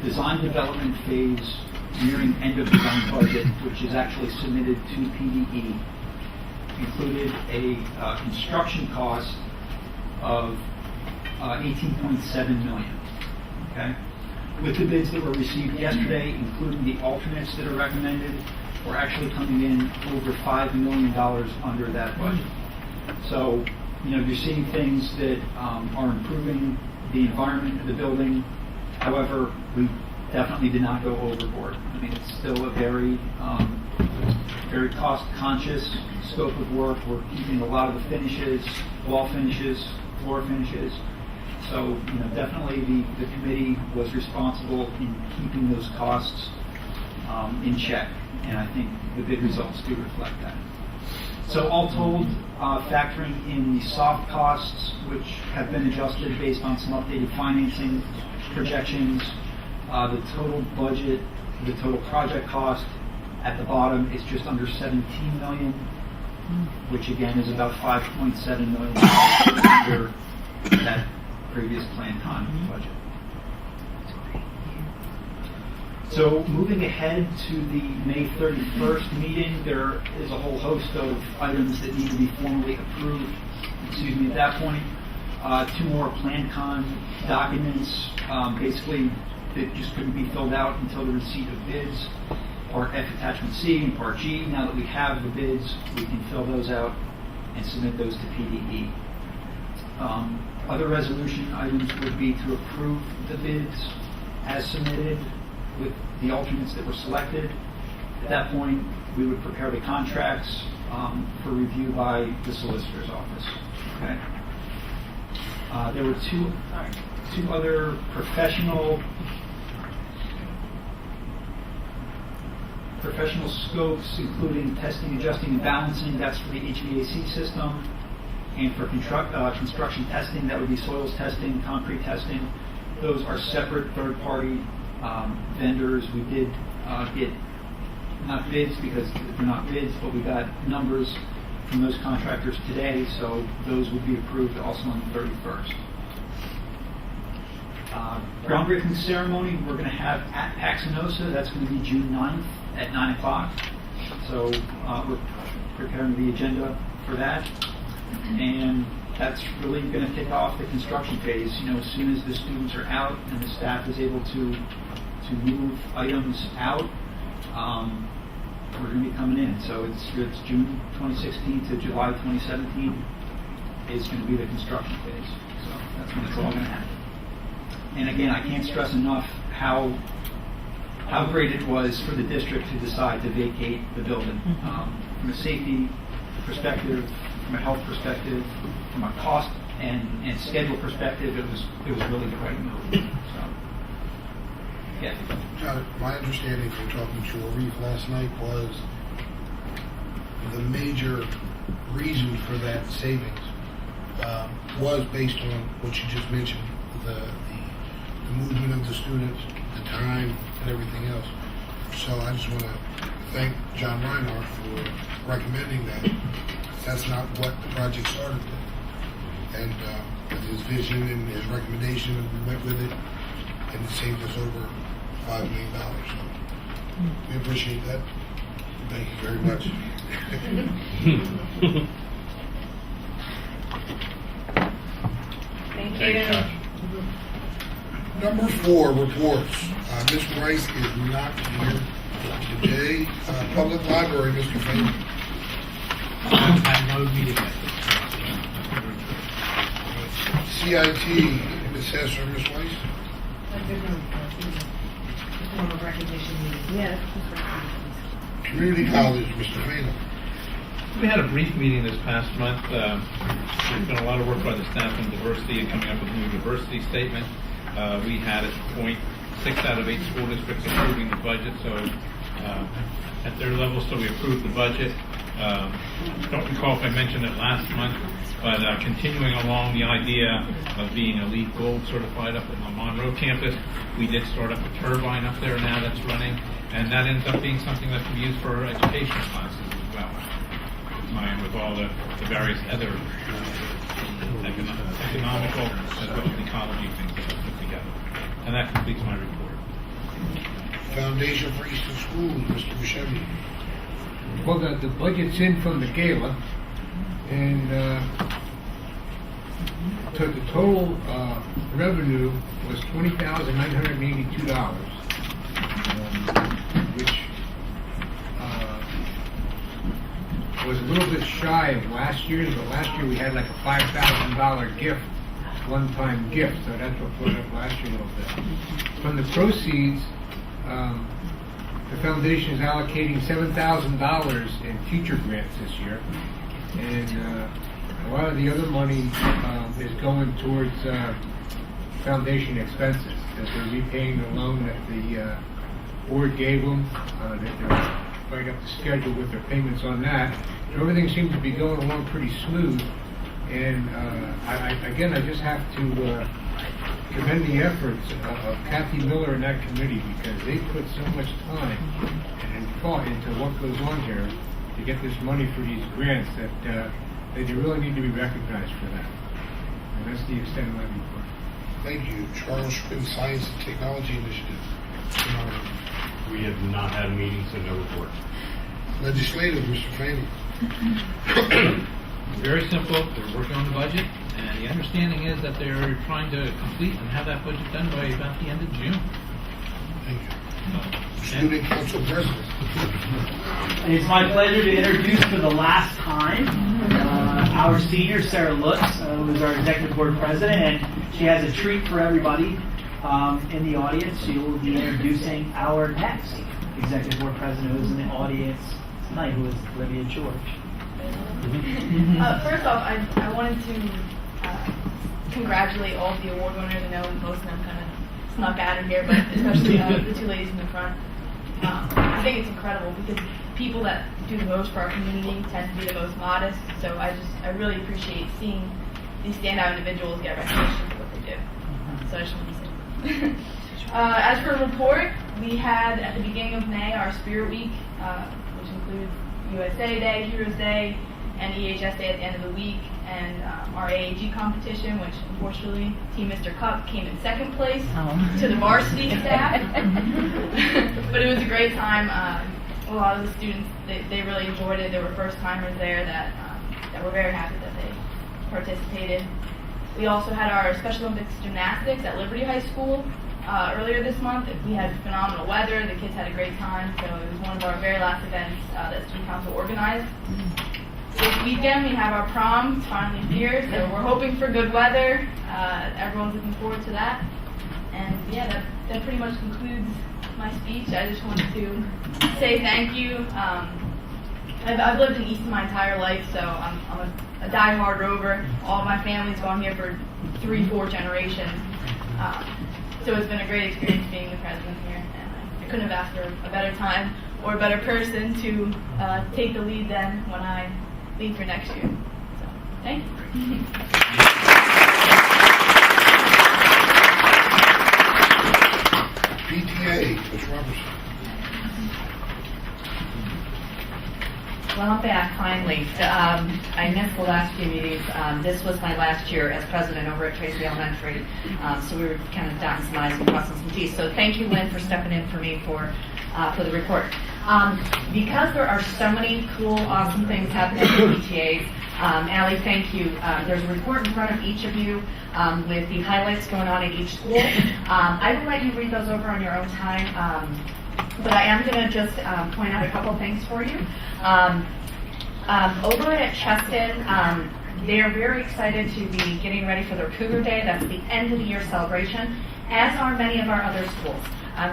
design development phase nearing end of design budget, which is actually submitted to PDE, included a construction cost of $18.7 million. Okay, with the bids that were received yesterday, including the alternates that are recommended, we're actually coming in over $5 million under that budget. So, you're seeing things that are improving the environment of the building. However, we definitely did not go overboard. I mean, it's still a very cost-conscious scope of work. We're keeping a lot of the finishes, wall finishes, floor finishes. So, definitely the committee was responsible in keeping those costs in check, and I think the bid results do reflect that. So all told, factoring in the soft costs, which have been adjusted based on some updated financing projections, the total budget, the total project cost at the bottom is just under $17 million, which again is about $5.7 million under that previous planned time budget. So moving ahead to the May 31st meeting, there is a whole host of items that need to be formally approved. At that point, 2 more PlanCon documents, basically that just couldn't be filled out until the receipt of bids, Part F Attachment C and Part G. Now that we have the bids, we can fill those out and submit those to PDE. Other resolution items would be to approve the bids as submitted with the alternates that were selected. At that point, we would prepare the contracts for review by the solicitor's office. Okay. There were two other professional scopes, including testing, adjusting, and balancing. That's for the HVAC system. And for construction testing, that would be soils testing, concrete testing. Those are separate third-party vendors. We did get, not bids because they're not bids, but we got numbers from those contractors today, so those would be approved also on the 31st. Groundbreaking ceremony we're going to have at Paxinosa. That's going to be June 9th at 9 o'clock. So we're preparing the agenda for that. And that's really going to kick off the construction phase. As soon as the students are out and the staff is able to move items out, we're going to be coming in. So it's June 2016 to July 2017 is going to be the construction phase. So that's when it's all going to happen. And again, I can't stress enough how great it was for the district to decide to vacate the building. From a safety perspective, from a health perspective, from a cost and schedule perspective, it was really the right move. So, yeah. John, my understanding from talking to Arif last night was the major reason for that savings was based on what you just mentioned, the movement of the students, the time, and everything else. So I just want to thank John Reinhardt for recommending that. That's not what the project started with. And with his vision and his recommendation, we went with it, and it saved us over $5 million. So we appreciate that. Thank you very much. Thank you. Number 4, reports. Ms. Rice is not here today. Public Library, Mr. Fayne. Had no meeting. CIT, Ms. Hesser, Ms. Weiss. Yes. Community College, Mr. Fayne. We had a brief meeting this past month. There's been a lot of work by the staff on diversity and coming up with a new diversity statement. We had at the point 6 out of 8 school districts approving the budget, so at their level, so we approved the budget. Don't recall if I mentioned it last month, but continuing along the idea of being a LEED Gold certified up at the Monroe campus, we did start up a turbine up there now that's running, and that ends up being something that can be used for education classes as well, combined with all the various other economical as well as ecology things that are put together. And that completes my report. Foundation for Eastern Schools, Mr. Buscemi. Well, the budget's in from the gala, and so the total revenue was $20,982, which little bit shy of last year's, but last year we had like a $5,000 gift, one-time gift, so that's what put up last year a little bit. From the proceeds, the foundation is allocating $7,000 in teacher grants this year, and a lot of the other money is going towards foundation expenses, that they're repaying the loan that the board gave them, that they're right up to schedule with their payments on that. So everything seems to be going along pretty smooth, and I just have to commend the efforts of Kathy Miller and that committee, because they put so much time and thought into what goes on here to get this money for these grants that they really need to be recognized for that. And that's the extent of my report. Thank you. Charles Schwinn, Science and Technology Initiative. We have not had a meeting, so no report. Legislative, Mr. Fanning. Very simple. They're working on the budget, and the understanding is that they're trying to complete and have that budget done by about the end of June. Thank you. Student Council President. It's my pleasure to introduce for the last time our senior, Sarah Lutz, who is our Executive Board President, and she has a treat for everybody in the audience. She will be introducing our next Executive Board President, who is in the audience tonight, who is Olivia George. First off, I wanted to congratulate all of the award winners. I know most of them kind of snuck out of here, but especially the two ladies in the front. I think it's incredible because people that do the most for our community tend to be the most modest. So I really appreciate seeing these standout individuals get recognition for what they do. So I just wanted to say. As for a report, we had at the beginning of May our Spirit Week, which includes USA Day, Heroes Day, and EHS Day at the end of the week, and our AAG competition, which unfortunately Team Mr. Cup came in second place to the varsity staff. But it was a great time. A lot of the students, they really enjoyed it. There were first-timers there that were very happy that they participated. We also had our Special Olympics gymnastics at Liberty High School earlier this month. We had phenomenal weather. The kids had a great time, so it was one of our very last events that Student Council organized. This weekend we have our prom. It's finally here, so we're hoping for good weather. Everyone's looking forward to that. And yeah, that pretty much concludes my speech. I just wanted to say thank you. I've lived in Easton my entire life, so I'm a die-hard Rover. All of my family's gone here for 3-4 generations. So it's been a great experience being the president here, and I couldn't have asked for a better time or a better person to take the lead then when I leave for next year. So, thank you. PTA, Ms. Robertson. Well, I'm back finally. I missed the last few meetings. This was my last year as president over at Tracy Elementary, so we were kind of dotting some I's and crossing some T's. So thank you, Lynn, for stepping in for me for the report. Because there are so many cool, awesome things happening at the PTAs, Allie, thank you. There's a report in front of each of you with the highlights going on at each school. I will let you read those over on your own time. But I am going to just point out a couple of things for you. Over at Cheston, they are very excited to be getting ready for their Cougar Day. That's the end of the year celebration, as are many of our other schools.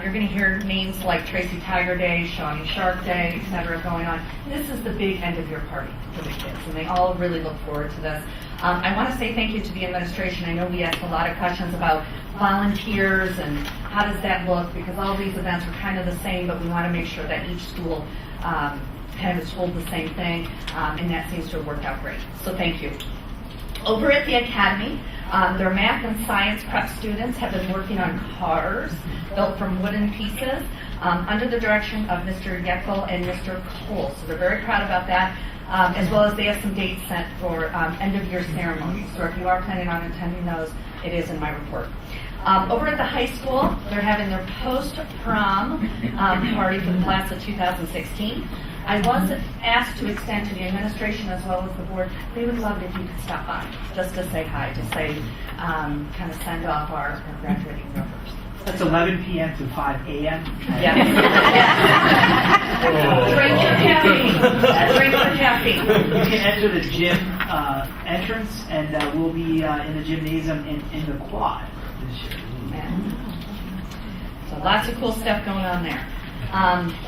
You're going to hear names like Tracy Tiger Day, Shawnee Shark Day, etc. going on. This is the big end of year party for the kids, and they all really look forward to this. I want to say thank you to the administration. I know we asked a lot of questions about volunteers and how does that look, because all these events are kind of the same, but we want to make sure that each school kind of is told the same thing, and that seems to have worked out great. So thank you. Over at the Academy, their math and science prep students have been working on cars built from wooden pieces under the direction of Mr. Yeckel and Mr. Cole. So they're very proud about that, as well as they have some dates set for end-of-year ceremonies. So if you are planning on attending those, it is in my report. Over at the high school, they're having their post-prom party for the class of 2016. I was asked to extend to the administration as well as the board. They would love it if you could stop by just to say hi, to say, kind of send off our graduating numbers. That's 11 p.m. to 5 a.m. Drink your caffeine. Drink your caffeine. You can enter the gym entrance, and we'll be in the gymnasium in the quad this year. So lots of cool stuff going on there.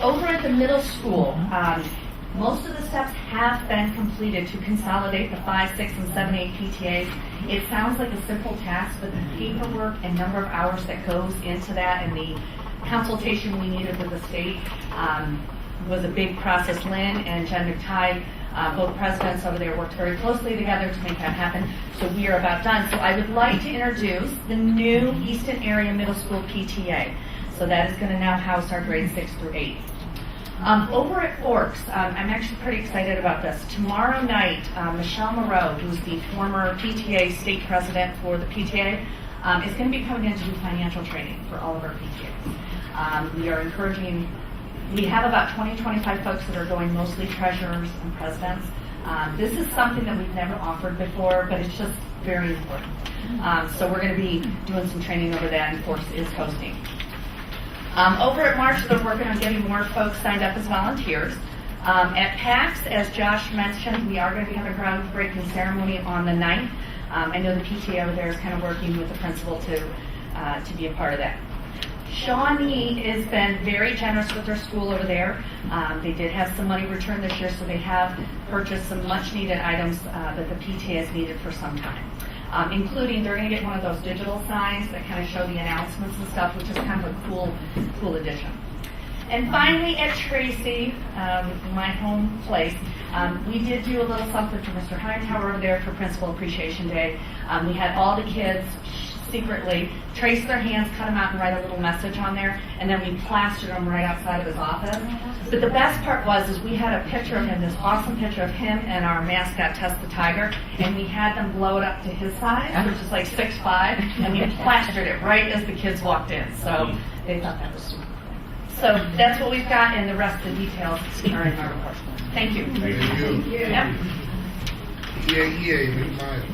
Over at the middle school, most of the steps have been completed to consolidate the 5, 6, and 7, 8 PTAs. It sounds like a simple task, but the paperwork and number of hours that goes into that and the consultation we needed with the state was a big process. Lynn and Jen McTighe, both presidents over there, worked very closely together to make that happen. So we are about done. So I would like to introduce the new Easton Area Middle School PTA. So that is going to now house our grades 6 through 8. Over at Forks, I'm actually pretty excited about this. Tomorrow night, Michelle Moreau, who's the former PTA state president for the PTA, is going to be coming in to do financial training for all of our PTAs. We are encouraging, we have about 20-25 folks that are going, mostly treasurers and presidents. This is something that we've never offered before, but it's just very important. So we're going to be doing some training over that, and Forks is hosting. Over at March, they're working on getting more folks signed up as volunteers. At PAX, as Josh mentioned, we are going to be having a groundbreaking ceremony on the 9th. I know the PTA over there is kind of working with the principal to be a part of that. Shawnee has been very generous with their school over there. They did have some money returned this year, so they have purchased some much-needed items that the PTA has needed for some time. Including, they're going to get one of those digital signs that kind of show the announcements and stuff, which is kind of a cool addition. And finally, at Tracy, my home place, we did do a little something for Mr. Hightower over there for Principal Appreciation Day. We had all the kids secretly trace their hands, cut them out, and write a little message on there, and then we plastered them right outside of his office. But the best part was we had a picture of him, this awesome picture of him and our mascot, Tess the Tiger, and we had them blow it up to his size, which is like 6'5", and we plastered it right as the kids walked in. So they thought that was super cool. So that's what we've got, and the rest of the details are in our report. Thank you. Thank you. Yep. EA, Ms. Myers.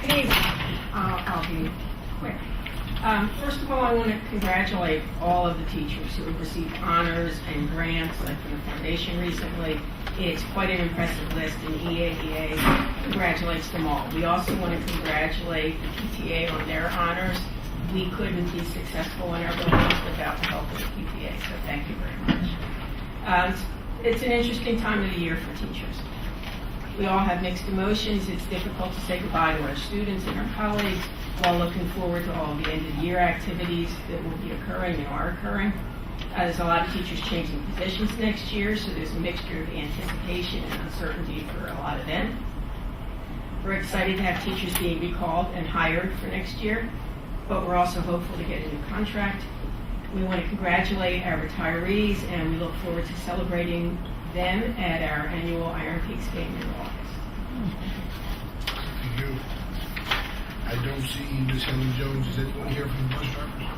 Hey, I'll be quick. First of all, I want to congratulate all of the teachers who have received honors and grants, like from the foundation recently. It's quite an impressive list, and EAEA congratulates them all. We also want to congratulate the PTA on their honors. We couldn't be successful in our buildings without the help of the PTA, so thank you very much. It's an interesting time of the year for teachers. We all have mixed emotions. It's difficult to say goodbye to our students and our colleagues while looking forward to all the end-of-the-year activities that will be occurring and are occurring. There's a lot of teachers changing positions next year, so there's a mixture of anticipation and uncertainty for a lot of them. We're excited to have teachers being recalled and hired for next year, but we're also hopeful to get a new contract. We want to congratulate our retirees, and we look forward to celebrating them at our annual Iron Peaks game in August. Thank you. I don't see Ms. Helen Jones. Is anyone here from the bus drivers?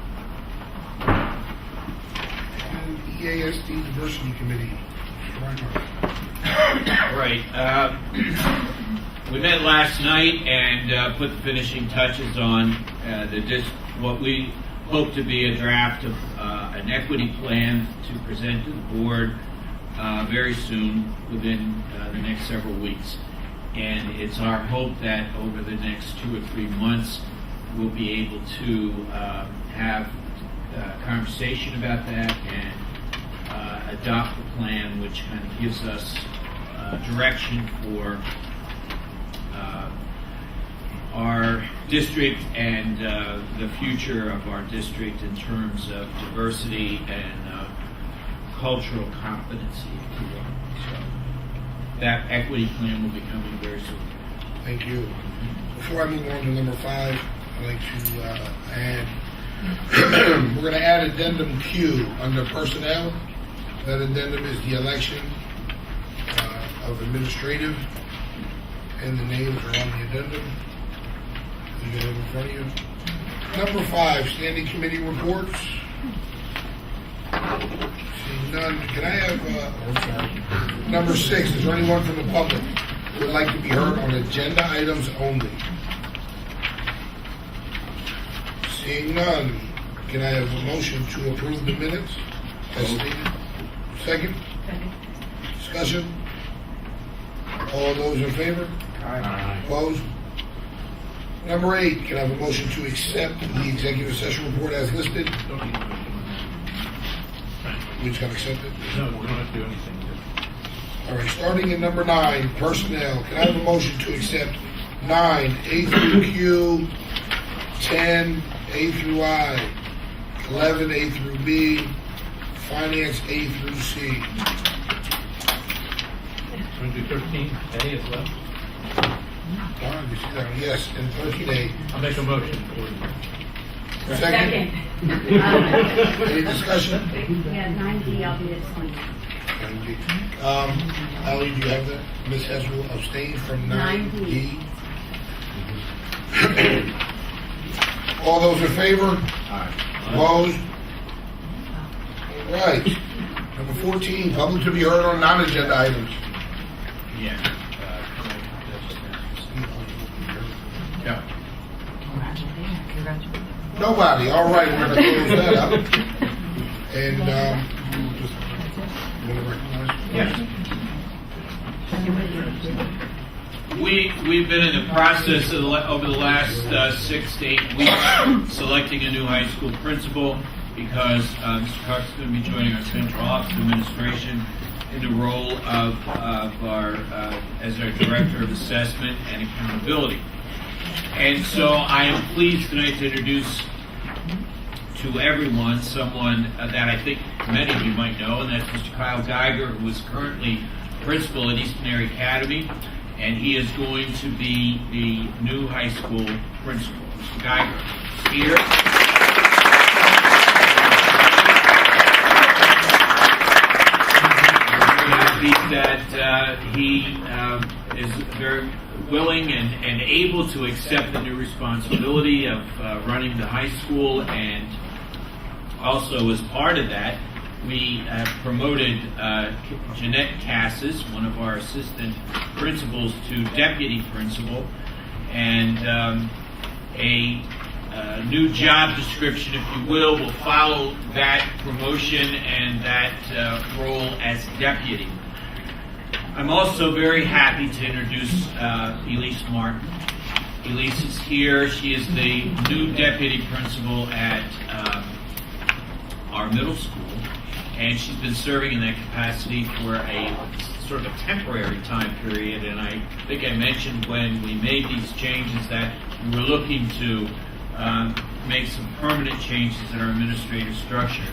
And EASD Diversity Committee. Mr. Reinhardt. Right. We met last night and put the finishing touches on what we hope to be a draft of an equity plan to present to the board very soon, within the next several weeks. And it's our hope that over the next 2 or 3 months, we'll be able to have a conversation about that and adopt a plan which kind of gives us direction for our district and the future of our district in terms of diversity and cultural competency, if you will. So that equity plan will be coming very soon. Thank you. Before I move on to number 5, I'd like to add, we're going to add addendum Q under personnel. That addendum is the election of administrative, and the names are on the addendum. You get it in front of you. Number 5, standing committee reports. Seeing none, can I have, number 6, is there anyone from the public would like to be heard on agenda items only? Seeing none, can I have a motion to approve the minutes as stated? Second? Discussion? All those in favor? Aye. Opposed? Number 8, can I have a motion to accept the executive session report as listed? We just got to accept it? No, we don't have to do anything. All right, starting at number 9, personnel. Can I have a motion to accept 9, A through Q, 10, A through I, 11, A through B, finance, A through C. Want to do 13A as well? Don, you see that? Yes, and 13A. I'll make a motion for Second. Any discussion? Yeah, 9D, I'll be abstaining. Ally, do you have that? Ms. Hess will abstain from 9D. All those in favor? Opposed? All right. Number 14, public to be heard on non-agenda items. Yeah. Yeah. Nobody. All right, we're going to close that up. And, you want to recognize? Yes. We've been in the process of over the last 6 to 8 weeks selecting a new high school principal because Mr. Cox is going to be joining our central office administration in the role of our as our director of assessment and accountability. And so I am pleased tonight to introduce to everyone someone that I think many of you might know, and that's Mr. Kyle Geiger, who is currently principal at Easton Area Academy, and he is going to be the new high school principal. Mr. Geiger is here. Very happy that he is very willing and able to accept the new responsibility of running the high school, and also as part of that, we promoted Jeanette Cassis, one of our assistant principals, to deputy principal, and a new job description, if you will follow that promotion and that role as deputy. I'm also very happy to introduce Elise Martin. Elise is here. She is the new deputy principal at our middle school, and she's been serving in that capacity for a sort of a temporary time period. And I think I mentioned when we made these changes that we were looking to make some permanent changes in our administrative structure.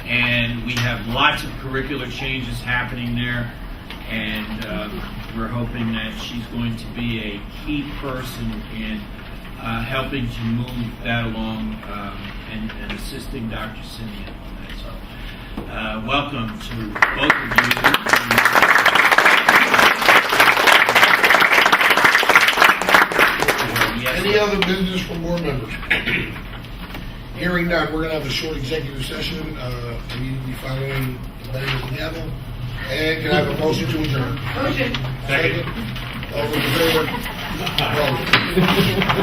And we have lots of curricular changes happening there, and we're hoping that she's going to be a key person in helping to move that along and assisting Dr. Simeon on that. So, welcome to both of you. Yes. Any other business from board members? Hearing none, we're going to have a short executive session immediately following the banging of the gavel. And can I have a motion to adjourn? Motion. Second. All those in favor? Opposed?